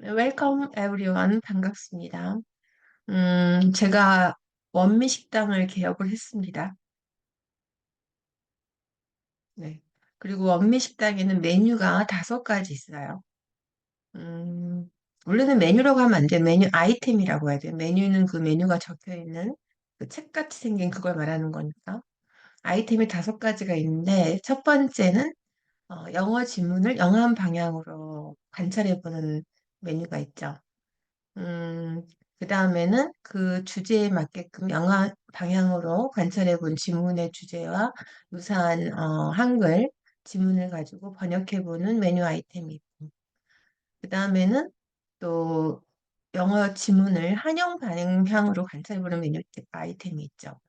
Welcome everyone. 반갑습니다. 제가 원미 식당을 개업을 했습니다. 네. 그리고 원미 식당에는 메뉴가 5가지 있어요. 음, 원래는 메뉴라고 하면 안 돼. 메뉴 아이템이라고 해야 돼. 메뉴는 그 메뉴가 적혀 있는 그 책같이 생긴 그걸 말하는 거니까. 아이템이 5가지가 있는데, 첫 번째는 영어 지문을 영한 방향으로 관찰해보는 메뉴가 있죠. 음, 그 다음에는 그 주제에 맞게끔 영화 방향으로 관찰해 본 지문의 주제와 유사한 한글 지문을 가지고 번역해 보는 메뉴 아이템이 있고, 그 다음에는 또 영어 지문을 한영 방향으로 관찰해 보는 메뉴 아이템이 있죠.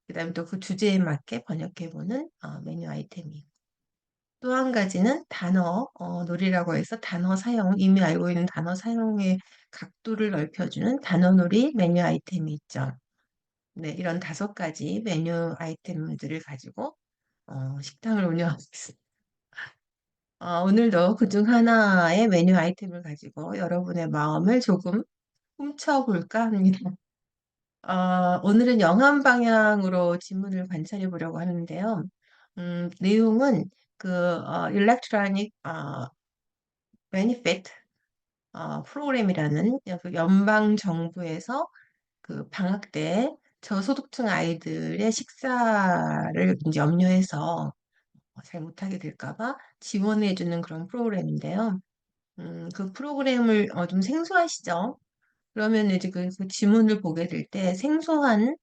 그 다음에 또 그 주제에 맞게 번역해 보는 메뉴 아이템이 있고, 또 한 가지는 단어 놀이라고 해서 단어 사용, 이미 알고 있는 단어 사용의 각도를 넓혀주는 단어놀이 메뉴 아이템이 있죠. 네, 이런 5가지 메뉴 아이템들을 가지고 식당을 운영하고 있습니다. 오늘도 그중 하나의 메뉴 아이템을 가지고 여러분의 마음을 조금 훔쳐볼까 합니다. 오늘은 영암 방향으로 지문을 관찰해 보려고 하는데요. 내용은 그 electronic benefit 프로그램이라는 그 연방 정부에서 그 방학 때 저소득층 아이들의 식사를 이제 염려해서 잘 못하게 될까 봐 지원해주는 그런 프로그램인데요. 그 프로그램을 좀 생소하시죠? 그러면 이제 그 지문을 보게 될 때 생소한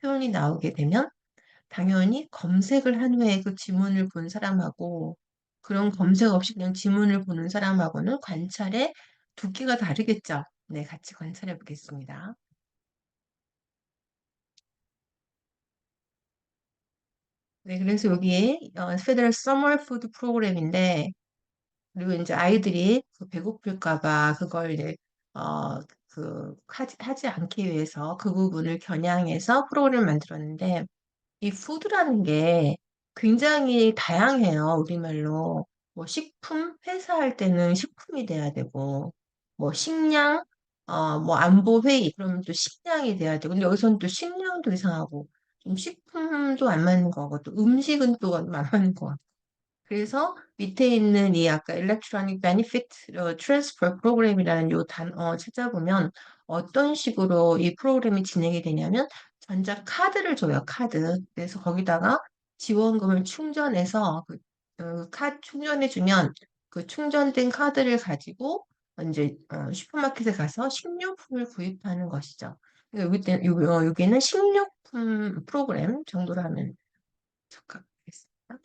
표현이 나오게 되면 당연히 검색을 한 후에 그 지문을 본 사람하고 그런 검색 없이 그냥 지문을 보는 사람하고는 관찰의 두께가 다르겠죠. 네, 같이 관찰해 보겠습니다. 네, 그래서 여기에 Federal Summer Food 프로그램인데 그리고 이제 아이들이 그 배고플까 봐 그걸 이제 하지 않기 위해서 그 부분을 겨냥해서 프로그램을 만들었는데 이 푸드라는 게 굉장히 다양해요, 우리말로. 뭐 식품, 회사할 때는 식품이 돼야 되고, 뭐 식량, 뭐 안보 회의, 그러면 또 식량이 돼야 되고, 근데 여기서는 또 식량도 이상하고, 좀 식품도 안 맞는 거고, 또 음식은 또 안 맞는 거. 그래서 밑에 있는 이 아까 Electronic Benefit Transfer Program이라는 요 단어 찾아보면 어떤 식으로 이 프로그램이 진행이 되냐면 전자 카드를 줘요, 카드. 그래서 거기다가 지원금을 충전해서 카드 충전해주면 그 충전된 카드를 가지고 이제 슈퍼마켓에 가서 식료품을 구입하는 것이죠. 그러니까 여기는 식료품 프로그램 정도로 하면 적합하겠습니다.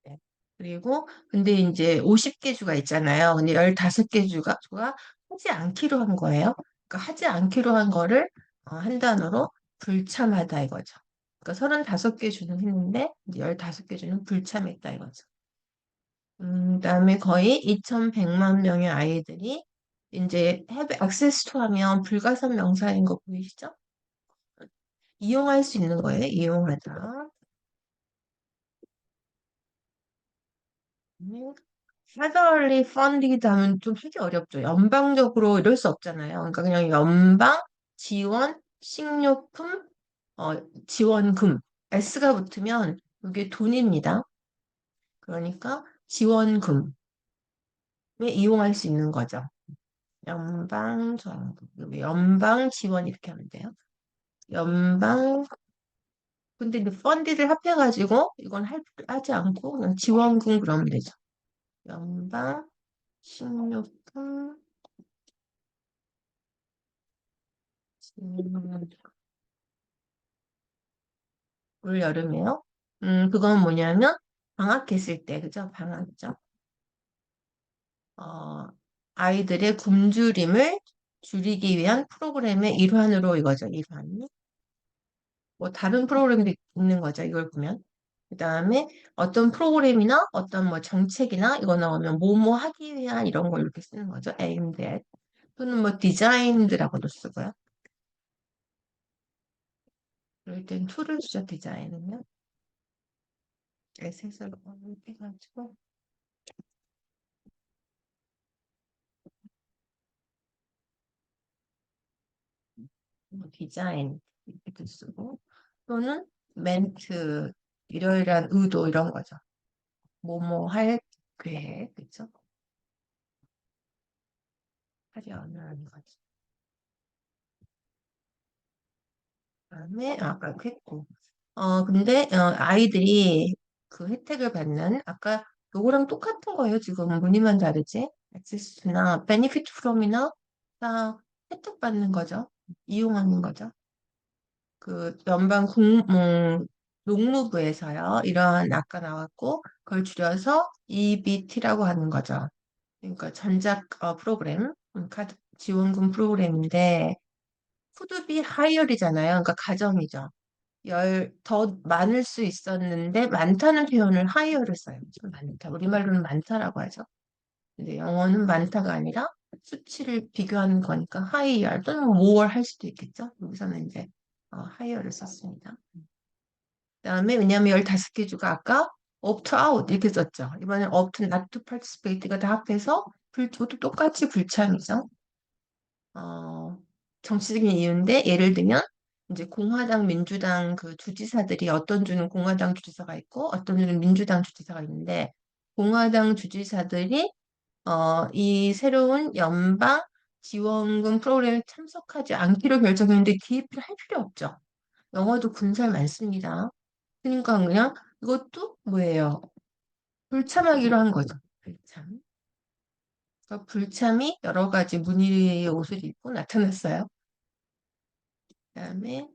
네. 그리고 근데 이제 50개 주가 있잖아요. 근데 15개 주가 하지 않기로 한 거예요. 그러니까 하지 않기로 한 거를 한 단어로 불참하다 이거죠. 그러니까 35개 주는 했는데 이제 15개 주는 불참했다 이거죠. 그다음에 거의 2,100만 명의 아이들이 이제 have access to 하면 불가산 명사인 거 보이시죠? 이용할 수 있는 거예요. 이용하다. federally funded 하면 좀 하기 어렵죠. 연방적으로 이럴 수 없잖아요. 그러니까 그냥 연방 지원 식료품 어, 지원금 S가 붙으면 이게 돈입니다. 그러니까 지원금에 이용할 수 있는 거죠. 연방 정부, 연방 지원 이렇게 하면 돼요. 연방 근데 이제 펀디를 합해가지고 이건 하지 않고 그냥 지원금 그러면 되죠. 연방 식료품 올 여름에요? 그건 뭐냐면 방학했을 때, 그죠? 방학이죠. 어, 아이들의 굶주림을 줄이기 위한 프로그램의 일환으로 이거죠, 일환. 뭐 다른 프로그램도 있는 거죠, 이걸 보면. 그 다음에 어떤 프로그램이나 어떤 뭐 정책이나 이거 나오면 뭐뭐 하기 위한 이런 걸 이렇게 쓰는 거죠, aimed at. 또는 뭐 designed라고도 쓰고요. 그럴 땐 툴을 쓰죠, 디자인은요. 에셋으로 해가지고. 디자인 이렇게도 쓰고 또는 멘트 이러이러한 의도 이런 거죠. 뭐뭐 할 계획 그죠? 하려는 거지. 그다음에 아까 그 했고 근데 아이들이 그 혜택을 받는 아까 요거랑 똑같은 거예요. 지금 무늬만 다르지? 액세스나 베니피트 프롬이나 다 혜택 받는 거죠. 이용하는 거죠. 그 농무부에서요. 이런 아까 나왔고 그걸 줄여서 EBT라고 하는 거죠. 그러니까 전작 프로그램, 카드 지원금 프로그램인데 푸드비 하이얼이잖아요. 그러니까 가정이죠. 더 많을 수 있었는데 많다는 표현을 하이얼을 써요. 좀 많다. 우리말로는 많다라고 하죠. 근데 영어는 많다가 아니라 수치를 비교하는 거니까 하이얼 또는 more 할 수도 있겠죠. 여기서는 이제 하이얼을 썼습니다. 그다음에 왜냐하면 15개 주가 아까 opt to out 이렇게 썼죠. 이번엔 opt to not to participate가 다 합해서 모두 똑같이 불참이죠. 어, 정치적인 이유인데 예를 들면 이제 공화당, 민주당 그 주지사들이 어떤 주는 공화당 주지사가 있고 어떤 주는 민주당 주지사가 있는데 공화당 주지사들이 이 새로운 연방 지원금 프로그램에 참석하지 않기로 결정했는데 기입을 할 필요 없죠. 영어도 군살 많습니다. 그러니까 그냥 이것도 뭐예요? 불참하기로 한 거죠. 불참. 그러니까 불참이 여러 가지 무늬의 옷을 입고 나타났어요. 그다음에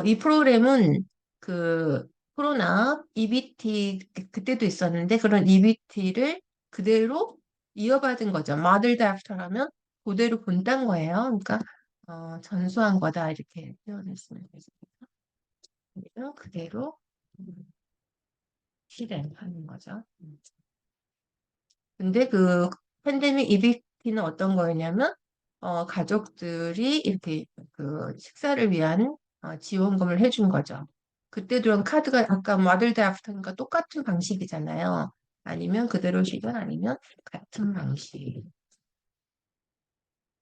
이 프로그램은 그 코로나 EBT 그때도 있었는데 그런 EBT를 그대로 이어받은 거죠. modeled after 하면 그대로 본단 거예요. 그러니까 전수한 거다 이렇게 표현했으면 되겠습니다. 그래서 그대로 실행하는 거죠. 근데 그 팬데믹 EBT는 어떤 거였냐면 가족들이 이렇게 그 식사를 위한 지원금을 해준 거죠. 그때도 카드가 아까 모델드 애프터니까 똑같은 방식이잖아요. 아니면 그대로 시간 아니면 같은 방식.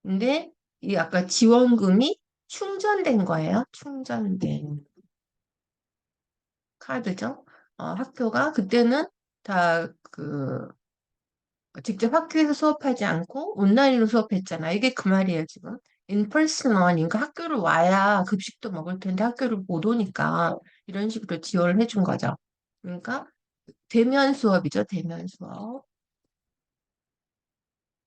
근데 이 아까 지원금이 충전된 거예요. 충전된 카드죠. 학교가 그때는 다그 직접 학교에서 수업하지 않고 온라인으로 수업했잖아. 이게 그 말이에요, 지금. 인펄슨 러닝, 그러니까 학교를 와야 급식도 먹을 텐데 학교를 못 오니까 이런 식으로 지원을 해준 거죠. 그러니까 대면 수업이죠, 대면 수업.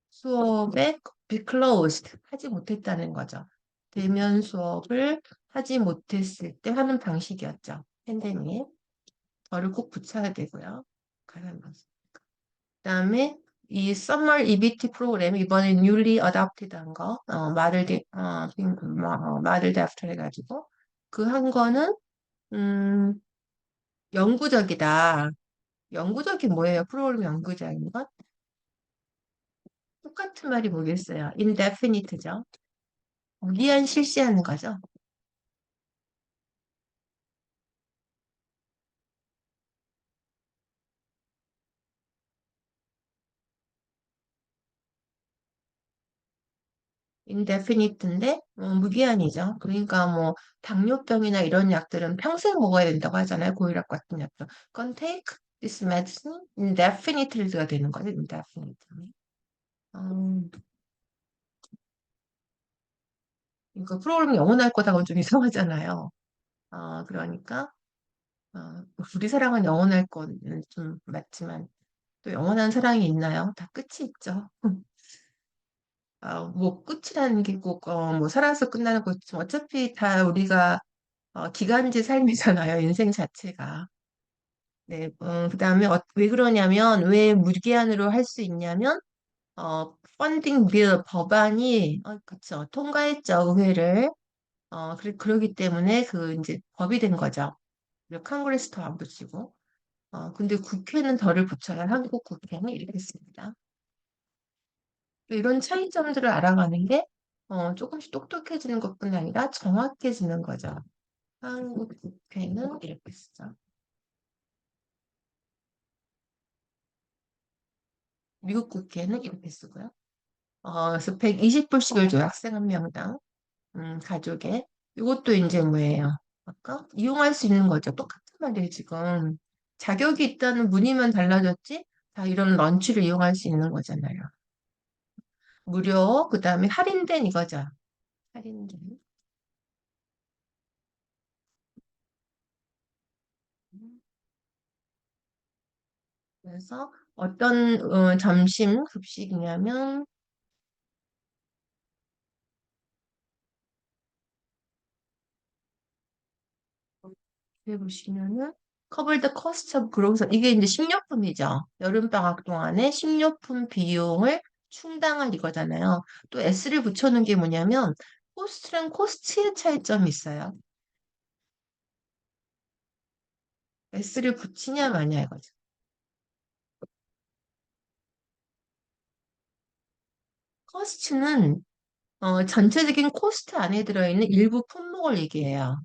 수업에 be closed, 하지 못했다는 거죠. 대면 수업을 하지 못했을 때 하는 방식이었죠. 팬데믹. 저를 꼭 붙여야 되고요. 가산 방식. 그다음에 이 Summer EBT 프로그램 이번에 newly adopted 한 거, modeled after 해가지고 그 한 거는 음, 영구적이다. 영구적이 뭐예요? 프로그램 영구적인 것? 똑같은 말이 뭐겠어요? indefinite죠. 무기한 실시하는 거죠. indefinite인데 무기한이죠. 그러니까 뭐 당뇨병이나 이런 약들은 평생 먹어야 된다고 하잖아요. 고혈압 같은 약들. 그건 take this medicine indefinitely가 되는 거죠. indefinitely. 음, 그러니까 프로그램이 영원할 거다고 좀 이상하잖아요. 그러니까 우리 사랑은 영원할 거는 좀 맞지만 또 영원한 사랑이 있나요? 다 끝이 있죠. 뭐 끝이라는 게 꼭 뭐 살아서 끝나는 거지 어차피 다 우리가 기간제 삶이잖아요. 인생 자체가. 네, 그다음에 왜 그러냐면 왜 무기한으로 할 수 있냐면 펀딩 빌 법안이 그쵸 통과했죠 의회를 그러기 때문에 그 이제 법이 된 거죠. 그리고 컨그레스도 안 붙이고 근데 국회는 덜을 붙여요. 한국 국회는 이렇게 했습니다. 이런 차이점들을 알아가는 게 조금씩 똑똑해지는 것뿐 아니라 정확해지는 거죠. 한국 국회는 이렇게 쓰죠. 미국 국회는 이렇게 쓰고요. 그래서 120불씩을 줘요. 학생 한 명당. 가족의. 이것도 이제 뭐예요? 아까 이용할 수 있는 거죠. 똑같은 말이에요, 지금. 자격이 있다는 무늬만 달라졌지? 다 이런 런치를 이용할 수 있는 거잖아요. 무료, 그 다음에 할인된 이거죠. 할인된. 그래서 어떤 점심 급식이냐면, 여기 보시면은, 커버드 커스트 오브 그로서 이게 이제 식료품이죠. 여름방학 동안에 식료품 비용을 충당할 이거잖아요. 또 S를 붙여놓은 게 뭐냐면, 코스트랑 코스트의 차이점이 있어요. S를 붙이냐 마냐 이거죠. 커스트는 전체적인 코스트 안에 들어있는 일부 품목을 얘기해요.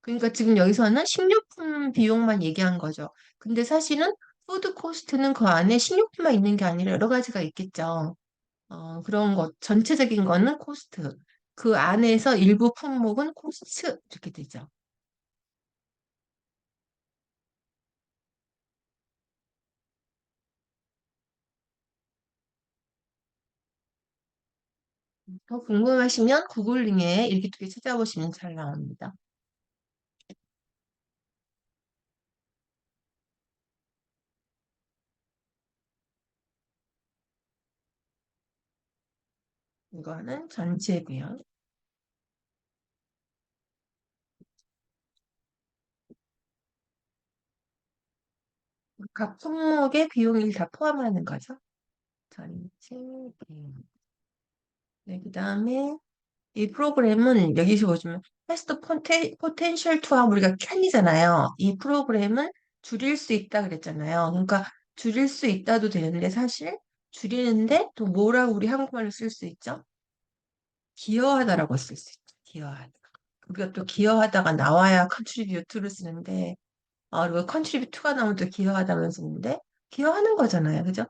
그러니까 지금 여기서는 식료품 비용만 얘기한 거죠. 근데 사실은 푸드 코스트는 그 안에 식료품만 있는 게 아니라 여러 가지가 있겠죠. 그런 것, 전체적인 거는 코스트. 그 안에서 일부 품목은 코스트. 이렇게 되죠. 더 궁금하시면 구글링에 이렇게 두 개 찾아보시면 잘 나옵니다. 이거는 전체고요. 각 품목의 비용을 다 포함하는 거죠. 전체 비용. 네, 그 다음에 이 프로그램은 여기서 보시면 테스트 포텐셜 투하 우리가 캔이잖아요. 이 프로그램은 줄일 수 있다 그랬잖아요. 그러니까 줄일 수 있다도 되는데 사실 줄이는데 또 뭐라고 우리 한국말로 쓸 수 있죠? 기여하다라고 쓸 수 있죠. 기여하다. 우리가 또 기여하다가 나와야 컨트리뷰트를 쓰는데 그리고 컨트리뷰트가 나오면 또 기여하다면 쓰는데 기여하는 거잖아요. 그죠?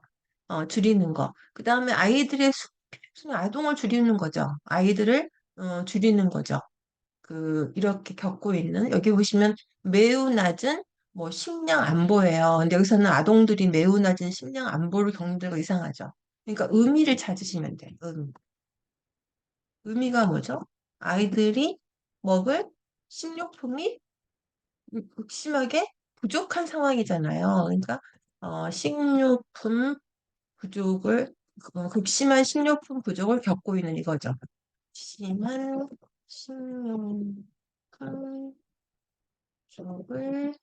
줄이는 거. 그 다음에 아이들의 아동을 줄이는 거죠. 아이들을 줄이는 거죠. 이렇게 겪고 있는, 여기 보시면 매우 낮은 뭐 식량 안보예요. 근데 여기서는 아동들이 매우 낮은 식량 안보를 겪는 데가 이상하죠. 그러니까 의미를 찾으시면 돼요. 의미가 뭐죠? 아이들이 먹을 식료품이 극심하게 부족한 상황이잖아요. 그러니까 식료품 부족을 극심한 식료품 부족을 겪고 있는 이거죠. 심한 식료품 부족을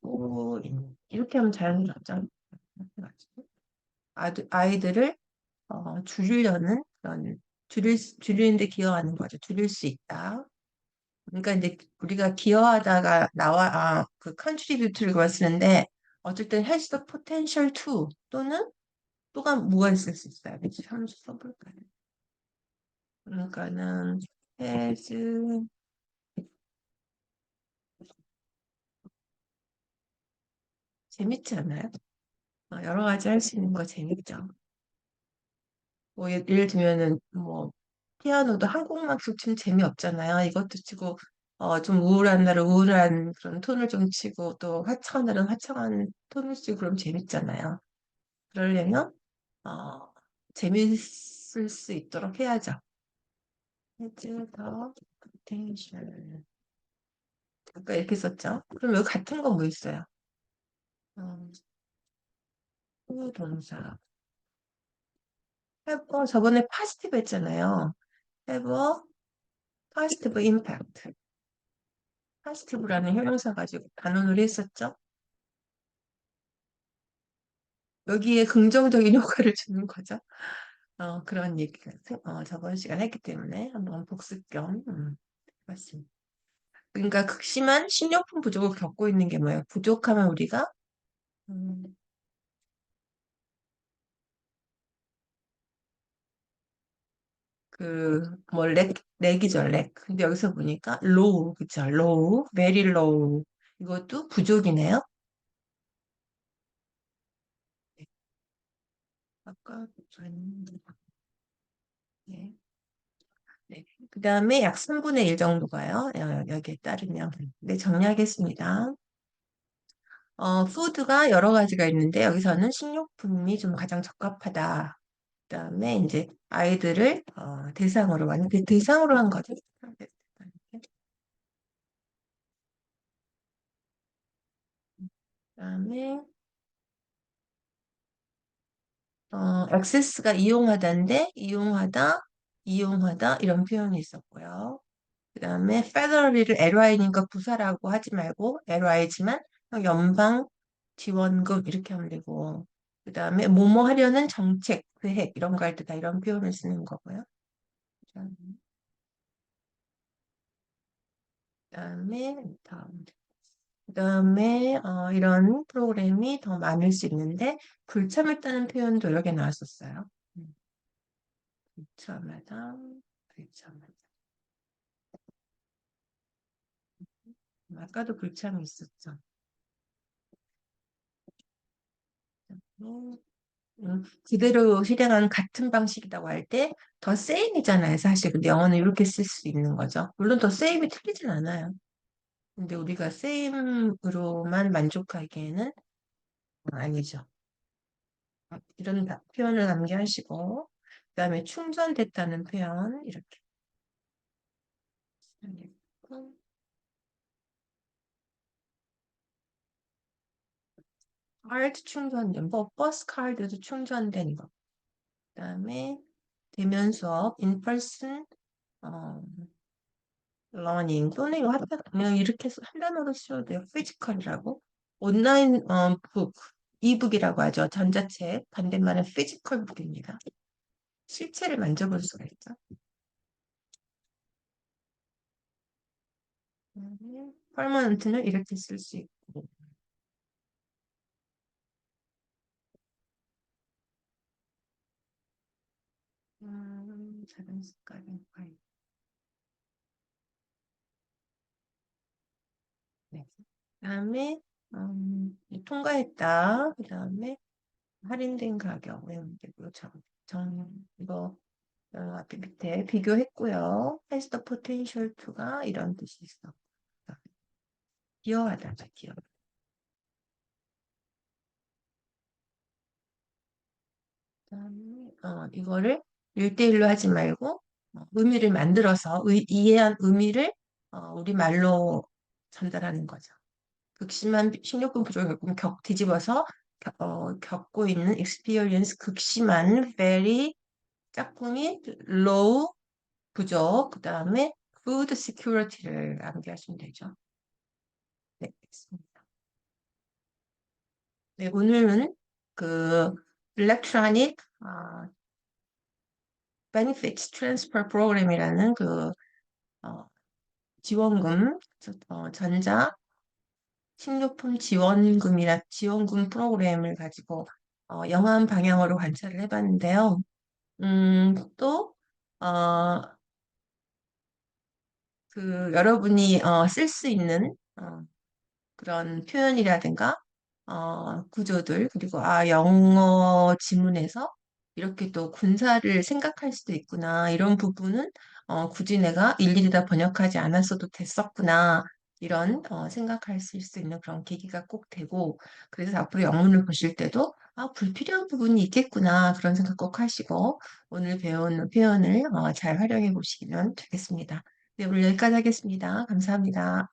겪고 있는 이렇게 하면 자연스럽죠. 아이들을 줄이려는 그런 줄이는데 기여하는 거죠. 줄일 수 있다. 그러니까 이제 우리가 기여하다가 그 contribute를 쓰는데 어쩔 땐 has the potential to 또는 또가 뭐가 있을 수 있어요. 그치? 한번 써볼까요? 그러니까는 has 재밌지 않아요? 여러 가지 할 수 있는 거 재밌죠. 뭐 예를 들면은 뭐 피아노도 한국만 치면 재미없잖아요. 이것도 치고 좀 우울한 날은 우울한 그런 톤을 좀 치고 또 화창한 날은 화창한 톤을 치고 그럼 재밌잖아요. 그러려면 어, 재밌을 수 있도록 해야죠. 해즈 더 포텐셜. 아까 이렇게 썼죠? 그럼 여기 같은 거 뭐 있어요? 동사. 저번에 positive 했잖아요. have a positive impact. positive라는 형용사 가지고 단언을 했었죠? 여기에 긍정적인 효과를 주는 거죠. 그런 얘기가 저번 시간 했기 때문에 한번 복습 겸 맞습니다. 그러니까 극심한 식료품 부족을 겪고 있는 게 뭐예요? 부족하면 우리가 음, 뭐 렉이죠, 렉. 근데 여기서 보니까 low, 그쵸? low, very low. 이것도 부족이네요. 네, 아까 네. 네. 그 다음에 약 3분의 1 정도가요. 여기에 따르면. 네, 정리하겠습니다. 푸드가 여러 가지가 있는데 여기서는 식료품이 좀 가장 적합하다. 그다음에 이제 아이들을 대상으로 완전 대상으로 한 거죠. 그다음에 액세스가 이용하다인데 이용하다 이런 표현이 있었고요. 그다음에 federally를 LY니까 부사라고 하지 말고 LY지만 연방 지원금 이렇게 하면 되고 그다음에 뭐뭐 하려는 정책, 계획 이런 거 할 때 다 이런 표현을 쓰는 거고요. 그다음에 다음 그다음에 이런 프로그램이 더 많을 수 있는데 불참했다는 표현도 여러 개 나왔었어요. 음, 불참하다, 불참하다. 아까도 불참이 있었죠. 음, 그대로 실행하는 같은 방식이라고 할 때 더 same이잖아요, 사실. 근데 영어는 이렇게 쓸 수 있는 거죠. 물론 더 same이 틀리진 않아요. 근데 우리가 same으로만 만족하기에는 아니죠. 이런 표현을 남겨하시고 그다음에 충전됐다는 표현 이렇게 쓰겠고, 카드 충전된 뭐 버스 카드도 충전된 거 그다음에 대면 수업 in-person 어, learning 또는 이거 그냥 이렇게 한 단어로 쓰셔도 돼요. 피지컬이라고 온라인 북 이북이라고 하죠. 전자책 반대말은 피지컬 북입니다. 실체를 만져볼 수가 있죠. 퍼머넌트는 이렇게 쓸 수 있고 작은 습관은 과연 네. 그다음에 통과했다. 그다음에 할인된 가격 외우면 되고요. 이거 앞에 밑에 비교했고요. has the potential to가 이런 뜻이 있어. 기여하다죠, 기여. 그다음에 이거를 1대1로 하지 말고 의미를 만들어서 이해한 의미를 우리 말로 전달하는 거죠. 극심한 식료품 부족을 뒤집어서 겪고 있는 experience 극심한 very 짝꿍이 low 부족 그다음에 food security를 암기하시면 되죠. 네, 알겠습니다. 네, 오늘은 그 electronic benefits transfer program이라는 그 어, 지원금 전자 식료품 지원금 프로그램을 가지고 영한 방향으로 관찰을 해봤는데요. 또, 여러분이 쓸 수 있는 그런 표현이라든가 구조들 그리고 영어 지문에서 이렇게 또 군사를 생각할 수도 있구나 이런 부분은 굳이 내가 일일이 다 번역하지 않았어도 됐었구나 이런 생각할 수 있는 그런 계기가 꼭 되고 그래서 앞으로 영문을 보실 때도 불필요한 부분이 있겠구나 그런 생각 꼭 하시고 오늘 배운 표현을 잘 활용해 보시면 되겠습니다. 네, 오늘 여기까지 하겠습니다. 감사합니다.